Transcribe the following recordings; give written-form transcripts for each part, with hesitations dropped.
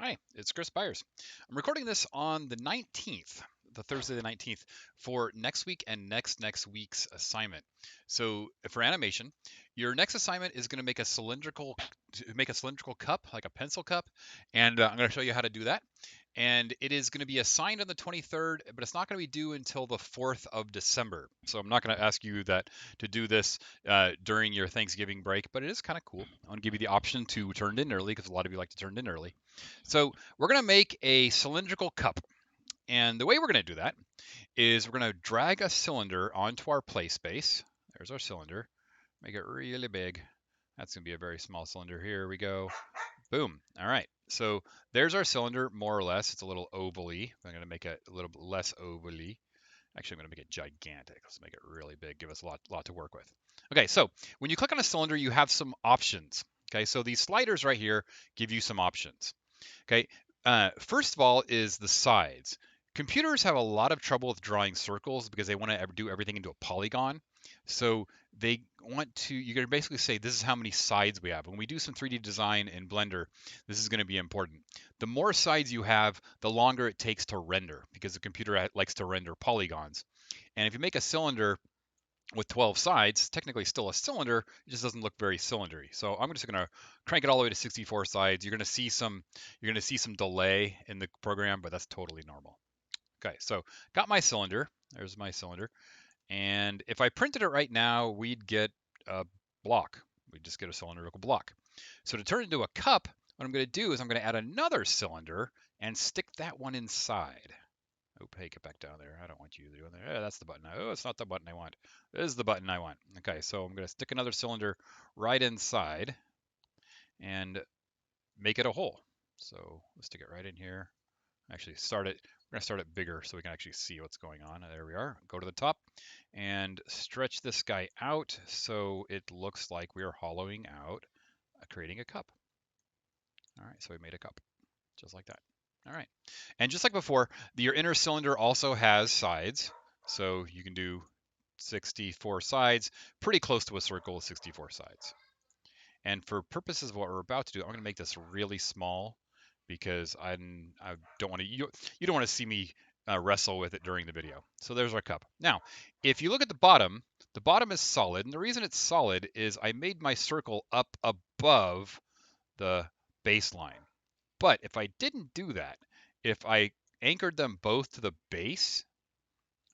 Hi, it's Chris Byers. I'm recording this on the 19th, the Thursday the 19th, for next week and next week's assignment. So for animation, your next assignment is going to make a cylindrical cup, like a pencil cup, and I'm going to show you how to do that. And it is going to be assigned on the 23rd, but it's not going to be due until the 4th of December. So I'm not going to ask you that to do this during your Thanksgiving break, but it is kind of cool. I want to give you the option to turn it in early because a lot of you like to turn it in early. So we're going to make a cylindrical cup. And the way we're going to do that is we're going to drag a cylinder onto our play space. There's our cylinder. Make it really big. That's going to be a very small cylinder. Here we go. Boom. All right. So there's our cylinder, more or less. It's a little ovally. I'm going to make it a little bit less ovally. Actually, I'm going to make it gigantic. Let's make it really big. Give us a lot to work with. Okay, so when you click on a cylinder, you have some options. Okay, so these sliders right here give you some options. Okay, first of all is the sides. Computers have a lot of trouble with drawing circles because they want to do everything into a polygon. So they want to, you're going to basically say, this is how many sides we have. When we do some 3D design in Blender, this is going to be important. The more sides you have, the longer it takes to render because the computer likes to render polygons. And if you make a cylinder with 12 sides, technically still a cylinder, it just doesn't look very cylindery. So I'm just going to crank it all the way to 64 sides. You're going to see some delay in the program, but that's totally normal. Okay, so got my cylinder. There's my cylinder. And if I printed it right now, we'd get a block. We'd just get a cylindrical block. So to turn it into a cup, what I'm going to do is I'm going to add another cylinder and stick that one inside. Oh, hey, get back down there. I don't want you doing that. Yeah, that's the button. Oh, it's not the button I want. This is the button I want. Okay, so I'm going to stick another cylinder right inside and make it a hole. So let's stick it right in here. Actually, start it. We're going to start it bigger so we can actually see what's going on. There we are. Go to the top and stretch this guy out so it looks like we are hollowing out, creating a cup. All right, so we made a cup just like that. All right. And just like before, your inner cylinder also has sides. So you can do 64 sides, pretty close to a circle with 64 sides. And for purposes of what we're about to do, I'm going to make this really small because I don't want to, you don't want to see me wrestle with it during the video. So there's our cup. Now, if you look at the bottom is solid. And the reason it's solid is I made my circle up above the baseline. But if I didn't do that, if I anchored them both to the base,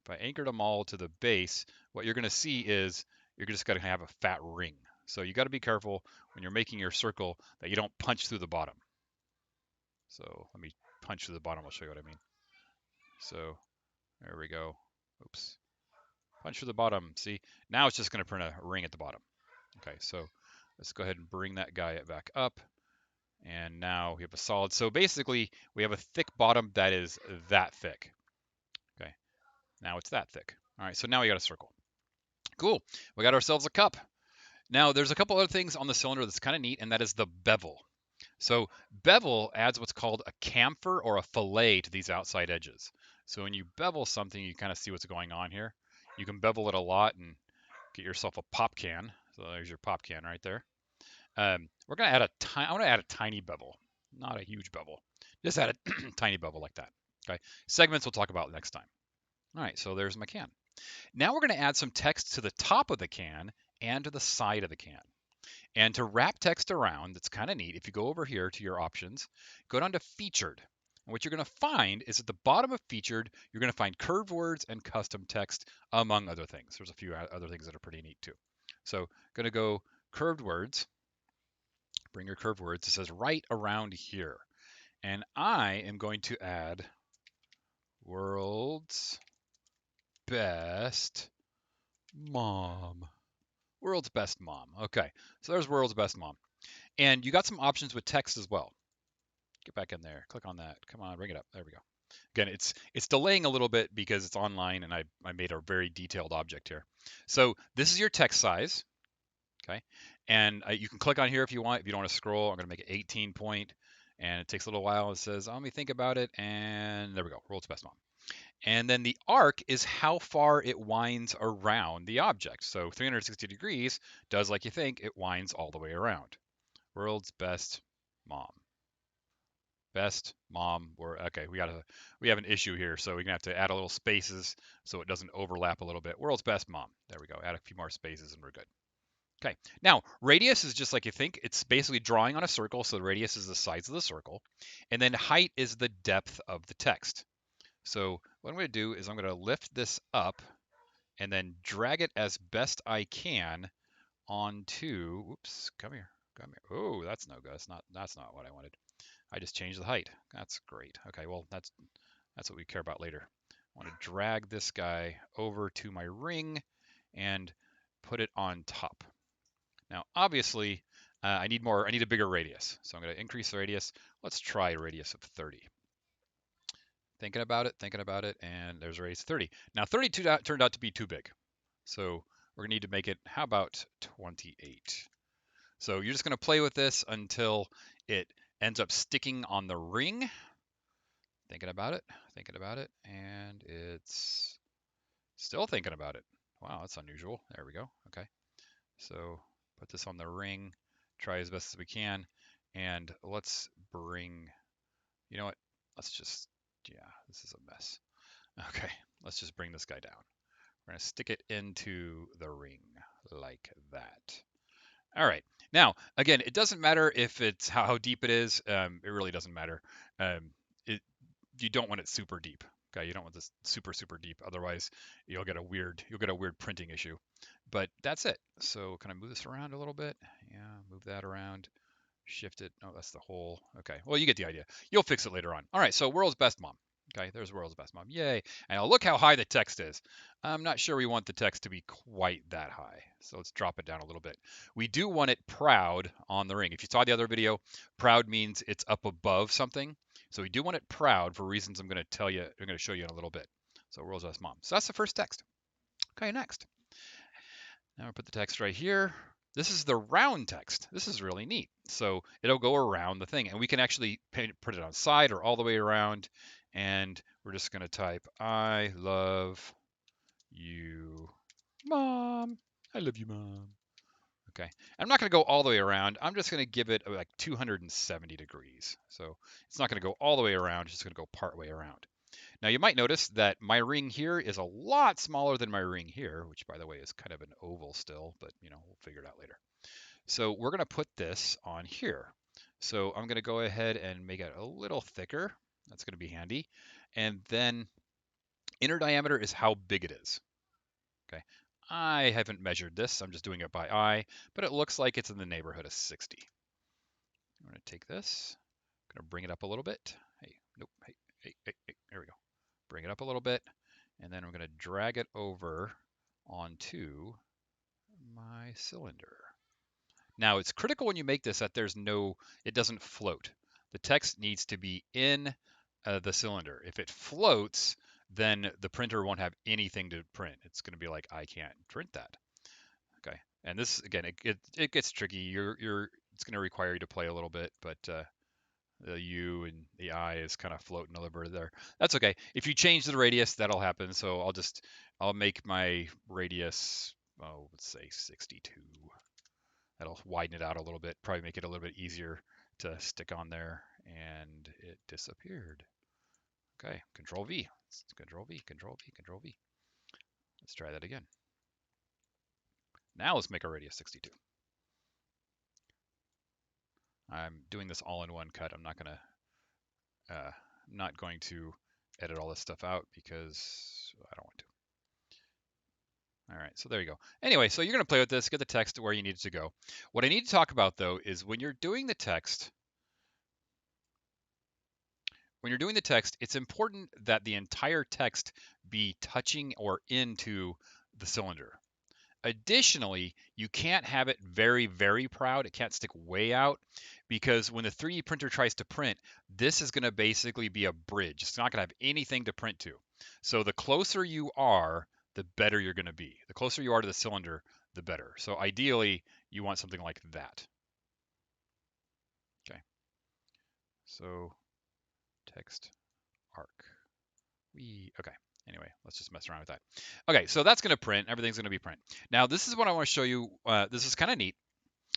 if I anchored them all to the base, what you're going to see is you're just going to have a fat ring. So you got to be careful when you're making your circle that you don't punch through the bottom. So let me punch through the bottom. I'll show you what I mean. So there we go. Oops. Punch through the bottom. See, now it's just going to print a ring at the bottom. Okay, so let's go ahead and bring that guy back up. And now we have a solid. So basically, we have a thick bottom that is that thick. Okay, now it's that thick. All right, so now we got a circle. Cool, we got ourselves a cup. Now there's a couple other things on the cylinder that's kind of neat, and that is the bevel. So bevel adds what's called a chamfer or a fillet to these outside edges. So when you bevel something, you kind of see what's going on here. You can bevel it a lot and get yourself a pop can. So there's your pop can right there. We're gonna add I want to add a tiny bevel, not a huge bevel. Just add a tiny bevel like that. Okay. Segments we'll talk about next time. All right, so there's my can. Now we're going to add some text to the top of the can and to the side of the can. And to wrap text around, that's kind of neat. If you go over here to your options, go down to featured. And what you're going to find is at the bottom of featured, you're going to find curved words and custom text, among other things. There's a few other things that are pretty neat too. So going to go curved words. Bring your curved words. It says right around here. And I am going to add world's best mom. World's best mom. Okay, so there's world's best mom. And you got some options with text as well. Get back in there. Click on that. Come on, bring it up. There we go. Again, it's delaying a little bit because it's online and I made a very detailed object here. So this is your text size. Okay, and you can click on here if you want. If you don't want to scroll, I'm going to make it 18 point, and it takes a little while. It says, let me think about it, and there we go. World's best mom. And then the arc is how far it winds around the object. So 360 degrees does like you think, it winds all the way around. World's best mom. Best mom. Okay. We have an issue here, so we're gonna have to add a little spaces so it doesn't overlap a little bit. World's best mom. There we go. Add a few more spaces and we're good. Okay. Now radius is just like you think. It's basically drawing on a circle, so the radius is the sides of the circle, and then height is the depth of the text. So what I'm going to do is I'm going to lift this up and then drag it as best I can onto. Oops, come here. Oh, that's no good. That's not what I wanted. I just changed the height. That's great. Okay, well that's what we care about later. I want to drag this guy over to my ring and put it on top. Now, obviously, I need a bigger radius. So I'm going to increase the radius. Let's try a radius of 30. Thinking about it, and there's a radius of 30. Now, 32 turned out to be too big. So we're going to need to make it, how about 28? So you're just going to play with this until it ends up sticking on the ring. Thinking about it, and it's still thinking about it. Wow, that's unusual. There we go. Okay. So put this on the ring, try as best as we can, and let's bring, you know what? Let's just, yeah, this is a mess. Okay, let's just bring this guy down. We're going to stick it into the ring like that. All right. Now, again, it doesn't matter if it's how deep it is. It really doesn't matter. Um, you don't want it super deep. Okay, you don't want this super deep. Otherwise, you'll get a weird printing issue. But that's it. So can I move this around a little bit? Yeah, move that around. Shift it. Oh, that's the whole. Okay. Well, you get the idea. You'll fix it later on. All right. So world's best mom. Okay. There's world's best mom. Yay. And now look how high the text is. I'm not sure we want the text to be quite that high. So let's drop it down a little bit. We do want it proud on the ring. If you saw the other video, proud means it's up above something. So we do want it proud for reasons I'm going to show you in a little bit. So world's best mom. So that's the first text. Okay. Next. Now I put the text right here. This is the round text. This is really neat. So it'll go around the thing, and we can actually put it on side or all the way around. And we're just going to type, I love you, Mom. I love you, Mom. Okay. I'm not going to go all the way around. I'm just going to give it like 270 degrees. So it's not going to go all the way around. It's just going to go part way around. Now you might notice that my ring here is a lot smaller than my ring here, which by the way is kind of an oval still, but we'll figure it out later. So we're going to put this on here. So I'm going to go ahead and make it a little thicker. That's going to be handy. And then inner diameter is how big it is. Okay. I haven't measured this. I'm just doing it by eye, but it looks like it's in the neighborhood of 60. I'm going to take this, I'm going to bring it up a little bit. Hey, nope. Hey, there we go. Bring it up a little bit, and then I'm going to drag it over onto my cylinder. Now it's critical when you make this that it doesn't float. The text needs to be in the cylinder. If it floats, then the printer won't have anything to print. It's going to be like, I can't print that. Okay, and this again, it gets tricky. It's going to require you to play a little bit, but the U and the I is kind of floating over there. That's okay. If you change the radius, that'll happen. So I'll make my radius, let's say 62. That'll widen it out a little bit, probably make it a little bit easier to stick on there, and it disappeared. Okay, Control V, Control V, Control V, Control V. Let's try that again. Now let's make our radius 62. I'm doing this all in one cut. I'm not going to edit all this stuff out because I don't want to. All right, so there you go. Anyway, so you're going to play with this, get the text to where you need it to go. What I need to talk about, though, is when you're doing the text, it's important that the entire text be touching or into the cylinder. Additionally, you can't have it very, very proud. It can't stick way out because when the 3D printer tries to print, this is going to basically be a bridge. It's not going to have anything to print to. So the closer you are, the better you're going to be. The closer you are to the cylinder, the better. So ideally, you want something like that. Okay. So text arc. Okay. Anyway, let's just mess around with that. Okay, so that's going to print. Everything's going to be print. Now, this is what I want to show you. This is kind of neat.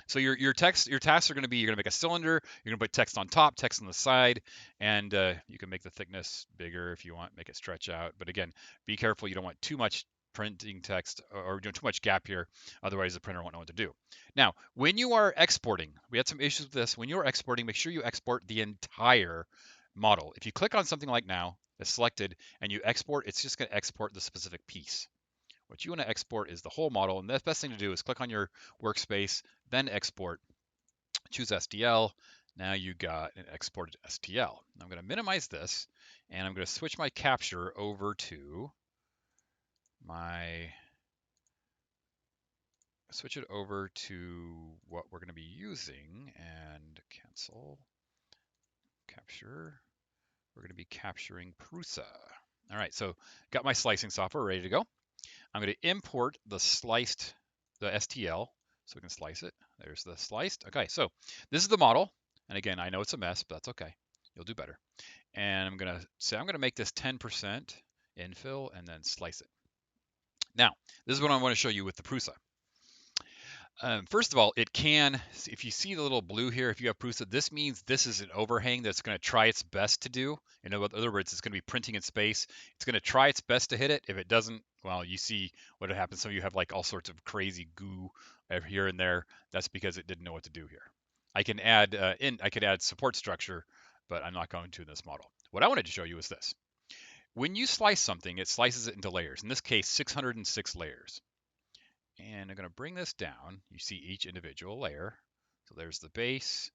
So your tasks are going to be, you're going to make a cylinder, you're going to put text on top, text on the side, and you can make the thickness bigger if you want, make it stretch out. But again, be careful, you don't want too much printing text or too much gap here, otherwise the printer won't know what to do. Now, when you are exporting, we had some issues with this. When you are exporting, make sure you export the entire model. If you click on something like now, it's selected, and you export, it's just going to export the specific piece. What you want to export is the whole model, and the best thing to do is click on your workspace, then export, choose STL. Now you got an exported STL. I'm going to minimize this, and I'm going to switch my capture over to switch it over to what we're going to be using, and cancel capture. We're going to be capturing Prusa. All right, so got my slicing software ready to go. I'm going to import the STL, so we can slice it. There's the sliced. Okay, so this is the model. And again, I know it's a mess, but that's okay. You'll do better. And I'm going to say I'm going to make this 10% infill and then slice it. Now, this is what I want to show you with the Prusa. First of all, it can, if you see the little blue here, if you have Prusa, this means this is an overhang that's going to try its best to do. In other words, it's going to be printing in space. It's going to try its best to hit it. If it doesn't, well, you see what happens. Some of you have like all sorts of crazy goo here and there. That's because it didn't know what to do here. I can add I could add support structure, but I'm not going to in this model. What I wanted to show you is this. When you slice something, it slices it into layers. In this case, 606 layers. And I'm going to bring this down. You see each individual layer. So there's the base,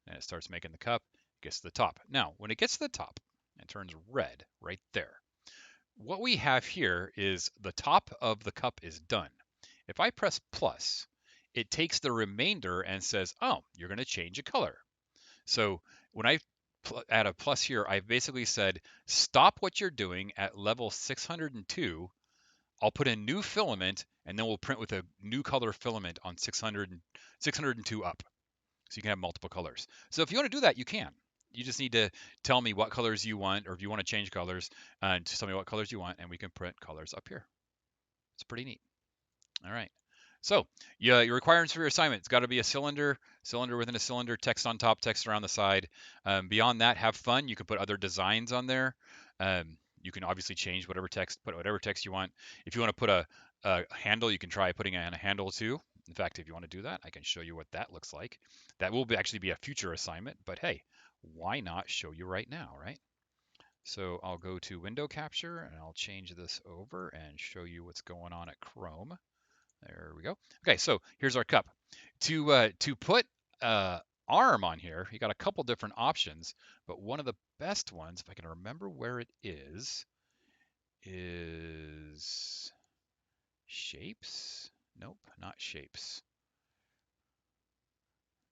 and it starts making the cup, gets to the top. Now, when it gets to the top, it turns red right there. What we have here is the top of the cup is done. If I press plus, it takes the remainder and says, oh, you're going to change a color. So when I add a plus here, I basically said, stop what you're doing at level 602. I'll put in new filament, and then we'll print with a new color filament on 602 up. So you can have multiple colors. So if you want to do that, you can. You just need to tell me what colors you want, or if you want to change colors, just tell me what colors you want, and we can print colors up here. It's pretty neat. All right. So yeah, your requirements for your assignment, it's got to be a cylinder within a cylinder, text on top, text around the side. Beyond that, have fun. You can put other designs on there. You can obviously change whatever text, put whatever text you want. If you want to put a handle, you can try putting in a handle too. In fact, if you want to do that, I can show you what that looks like. That will actually be a future assignment, but hey, why not show you right now, right? So I'll go to window capture and I'll change this over and show you what's going on at Chrome. There we go. Okay, so here's our cup. To put arm on here, you got a couple different options, but one of the best ones, if I can remember where it is shapes. Nope, not shapes.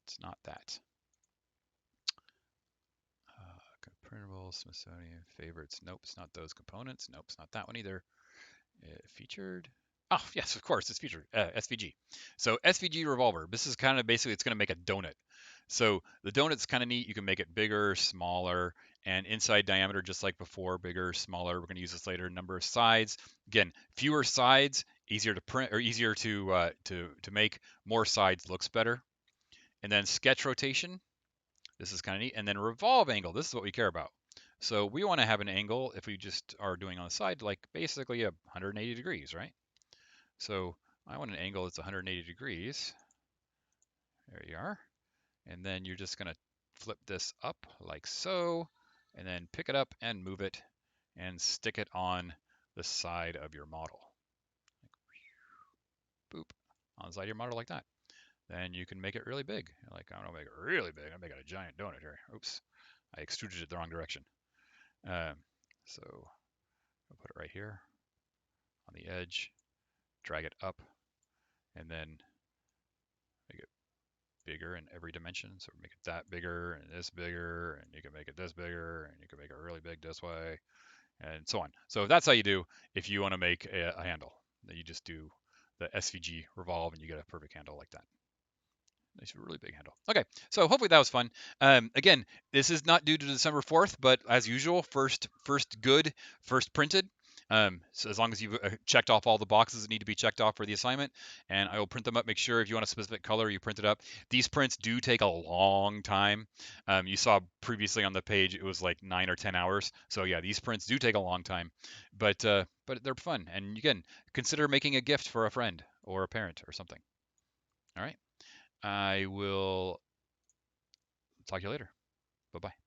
It's not that. Printable, Smithsonian favorites. Nope, it's not those components. Nope, it's not that one either. Featured. Oh, yes, of course, it's featured. SVG. So SVG Revolver. This is kind of basically, it's going to make a donut. So the donut's kind of neat. You can make it bigger, smaller, and inside diameter, just like before, bigger, smaller. We're going to use this later. Number of sides. Again, fewer sides, easier to print or easier to make. More sides looks better. And then sketch rotation. This is kind of neat. And then revolve angle. This is what we care about. So we want to have an angle, if we just are doing on the side, like basically 180 degrees, right? So I want an angle that's 180 degrees. There you are. And then you're just going to flip this up like so, and then pick it up and move it and stick it on the side of your model. Boop, on the side of your model like that. Then you can make it really big. Like, I don't know, make it really big. I'm making a giant donut here. Oops, I extruded it the wrong direction. So I'll put it right here on the edge, drag it up, and then make it bigger in every dimension. So make it that bigger and this bigger, and you can make it this bigger, and you can make it really big this way, and so on. So that's how you do if you want to make a handle. Then you just do the SVG revolve, and you get a perfect handle like that. Nice, really big handle. Okay, so hopefully that was fun. Again, this is not due to December 4th, but as usual, first good, first printed. So as long as you've checked off all the boxes that need to be checked off for the assignment, and I will print them up. Make sure if you want a specific color, you print it up. These prints do take a long time. You saw previously on the page it was like 9 or 10 hours. So yeah, these prints do take a long time, but they're fun. And again, consider making a gift for a friend or a parent or something. All right, I will talk to you later. Bye bye.